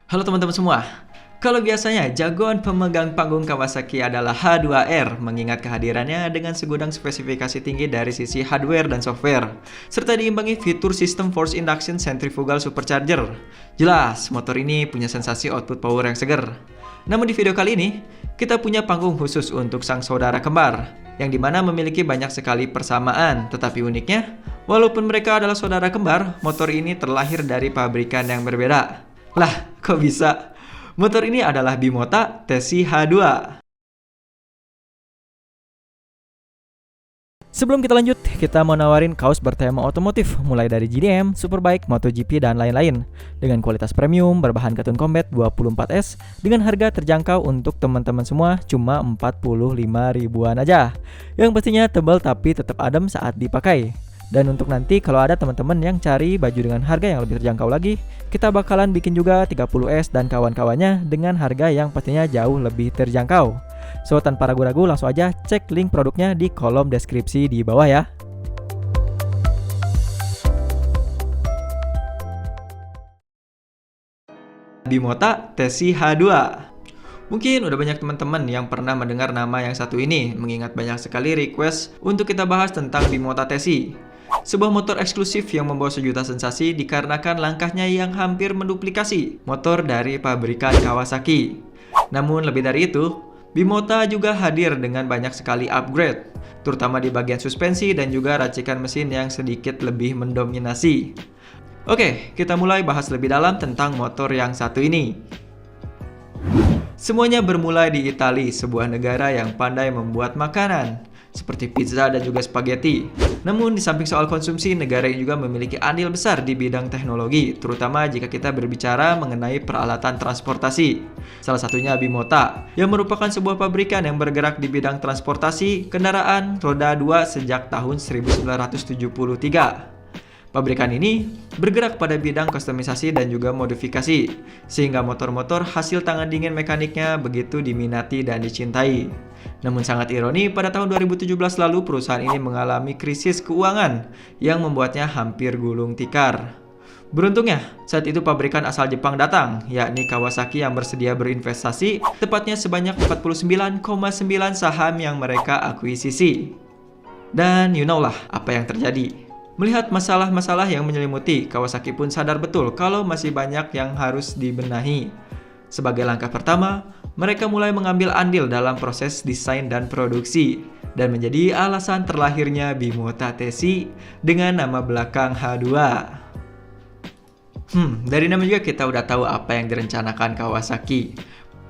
Halo teman-teman semua. Kalau biasanya jagoan pemegang panggung Kawasaki adalah H2R, mengingat kehadirannya dengan segudang spesifikasi tinggi dari sisi hardware dan software, serta diimbangi fitur sistem force induction centrifugal supercharger. Jelas, motor ini punya sensasi output power yang seger. Namun di video kali ini, kita punya panggung khusus untuk sang saudara kembar, yang dimana memiliki banyak sekali persamaan, tetapi uniknya, walaupun mereka adalah saudara kembar, motor ini terlahir dari pabrikan yang berbeda. Lah, kok bisa? Motor ini adalah Bimota Tesi H2. Sebelum kita lanjut, kita mau nawarin kaos bertema otomotif mulai dari GDM, Superbike, MotoGP, dan lain-lain dengan kualitas premium berbahan Katun Combat 24S dengan harga terjangkau untuk teman-teman semua cuma 45 ribuan aja. Yang pastinya tebal tapi tetap adem saat dipakai. Dan untuk nanti kalau ada teman-teman yang cari baju dengan harga yang lebih terjangkau lagi, kita bakalan bikin juga 30S dan kawan-kawannya dengan harga yang pastinya jauh lebih terjangkau. So tanpa ragu-ragu langsung aja cek link produknya di kolom deskripsi di bawah ya. Bimota Tesi H2. Mungkin udah banyak teman-teman yang pernah mendengar nama yang satu ini, mengingat banyak sekali request untuk kita bahas tentang Bimota Tesi. Sebuah motor eksklusif yang membawa sejuta sensasi dikarenakan langkahnya yang hampir menduplikasi motor dari pabrikan Kawasaki. Namun lebih dari itu, Bimota juga hadir dengan banyak sekali upgrade, terutama di bagian suspensi dan juga racikan mesin yang sedikit lebih mendominasi. Oke, kita mulai bahas lebih dalam tentang motor yang satu ini. Semuanya bermula di Italia, sebuah negara yang pandai membuat makanan seperti pizza dan juga spaghetti. Namun di samping soal konsumsi, negara ini juga memiliki andil besar di bidang teknologi, terutama jika kita berbicara mengenai peralatan transportasi. Salah satunya Bimota, yang merupakan sebuah pabrikan yang bergerak di bidang transportasi kendaraan roda 2 sejak tahun 1973. Pabrikan ini bergerak pada bidang kustomisasi dan juga modifikasi, sehingga motor-motor hasil tangan dingin mekaniknya begitu diminati dan dicintai. Namun sangat ironi, pada tahun 2017 lalu perusahaan ini mengalami krisis keuangan yang membuatnya hampir gulung tikar. Beruntungnya, saat itu pabrikan asal Jepang datang, yakni Kawasaki yang bersedia berinvestasi, tepatnya sebanyak 49,9 saham yang mereka akuisisi. Dan you know lah apa yang terjadi. Melihat masalah-masalah yang menyelimuti, Kawasaki pun sadar betul kalau masih banyak yang harus dibenahi. Sebagai langkah pertama, mereka mulai mengambil andil dalam proses desain dan produksi, dan menjadi alasan terlahirnya Bimota Tesi dengan nama belakang H2. Dari nama juga kita udah tahu apa yang direncanakan Kawasaki.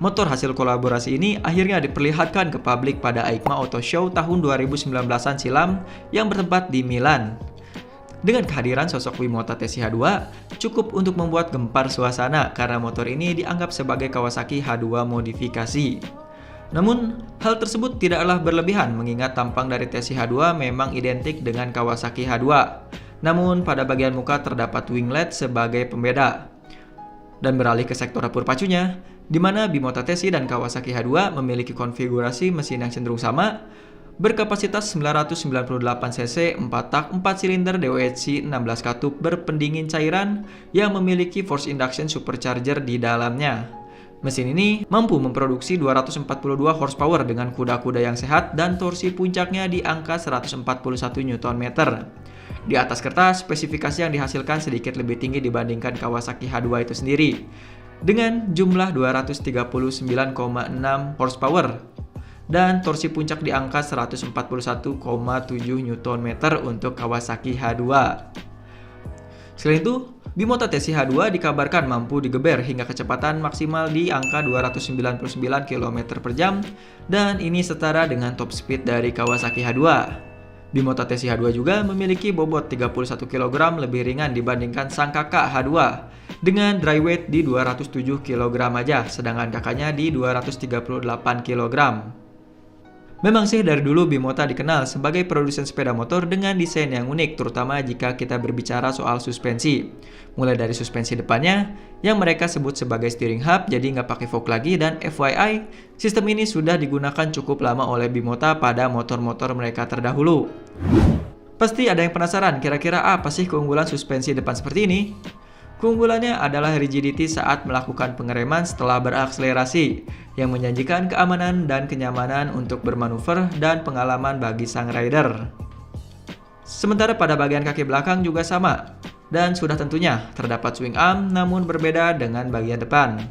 Motor hasil kolaborasi ini akhirnya diperlihatkan ke publik pada EICMA Auto Show tahun 2019-an silam yang bertempat di Milan. Dengan kehadiran sosok Bimota Tesi H2, cukup untuk membuat gempar suasana karena motor ini dianggap sebagai Kawasaki H2 modifikasi. Namun, hal tersebut tidaklah berlebihan mengingat tampang dari Tesi H2 memang identik dengan Kawasaki H2. Namun, pada bagian muka terdapat winglet sebagai pembeda. Dan beralih ke sektor rapur pacunya, di mana Bimota Tesi dan Kawasaki H2 memiliki konfigurasi mesin yang cenderung sama, berkapasitas 998 cc, 4 tak, 4 silinder DOHC 16 katup berpendingin cairan yang memiliki force induction supercharger di dalamnya. Mesin ini mampu memproduksi 242 horsepower dengan kuda-kuda yang sehat dan torsi puncaknya di angka 141 Nm. Di atas kertas, spesifikasi yang dihasilkan sedikit lebih tinggi dibandingkan Kawasaki H2 itu sendiri, dengan jumlah 239,6 horsepower dan torsi puncak di angka 141,7 Nm untuk Kawasaki H2. Selain itu, Bimota Tesi H2 dikabarkan mampu digeber hingga kecepatan maksimal di angka 299 km per jam, dan ini setara dengan top speed dari Kawasaki H2. Bimota Tesi H2 juga memiliki bobot 31 kg lebih ringan dibandingkan sang kakak H2, dengan dry weight di 207 kg aja, sedangkan kakaknya di 238 kg. Memang sih dari dulu Bimota dikenal sebagai produsen sepeda motor dengan desain yang unik, terutama jika kita berbicara soal suspensi. Mulai dari suspensi depannya, yang mereka sebut sebagai steering hub, jadi nggak pakai fork lagi, dan FYI, sistem ini sudah digunakan cukup lama oleh Bimota pada motor-motor mereka terdahulu. Pasti ada yang penasaran, kira-kira apa sih keunggulan suspensi depan seperti ini? Keunggulannya adalah rigidity saat melakukan pengereman setelah berakselerasi, yang menjanjikan keamanan dan kenyamanan untuk bermanuver dan pengalaman bagi sang rider. Sementara pada bagian kaki belakang juga sama, dan sudah tentunya terdapat swing arm namun berbeda dengan bagian depan.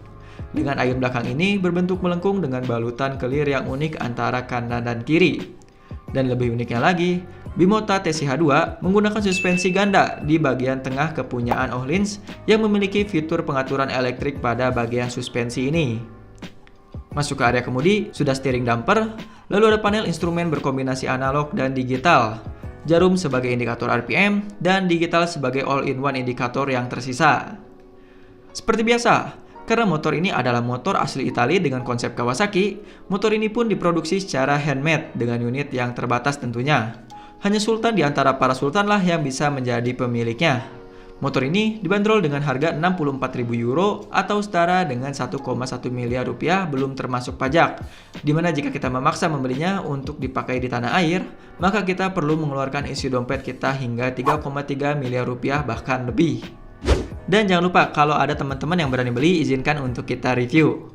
Dengan ayun belakang ini berbentuk melengkung dengan balutan kelir yang unik antara kanan dan kiri. Dan lebih uniknya lagi, Bimota TCH2 menggunakan suspensi ganda di bagian tengah kepunyaan Öhlins yang memiliki fitur pengaturan elektrik pada bagian suspensi ini. Masuk ke area kemudi, sudah steering damper, lalu ada panel instrumen berkombinasi analog dan digital, jarum sebagai indikator RPM, dan digital sebagai all-in-one indikator yang tersisa. Seperti biasa, karena motor ini adalah motor asli Italia dengan konsep Kawasaki, motor ini pun diproduksi secara handmade dengan unit yang terbatas tentunya. Hanya Sultan di antara para sultan lah yang bisa menjadi pemiliknya. Motor ini dibanderol dengan harga 64.000 euro atau setara dengan 1,1 miliar rupiah belum termasuk pajak. Dimana jika kita memaksa membelinya untuk dipakai di tanah air, maka kita perlu mengeluarkan isi dompet kita hingga 3,3 miliar rupiah bahkan lebih. Dan jangan lupa kalau ada teman-teman yang berani beli, izinkan untuk kita review.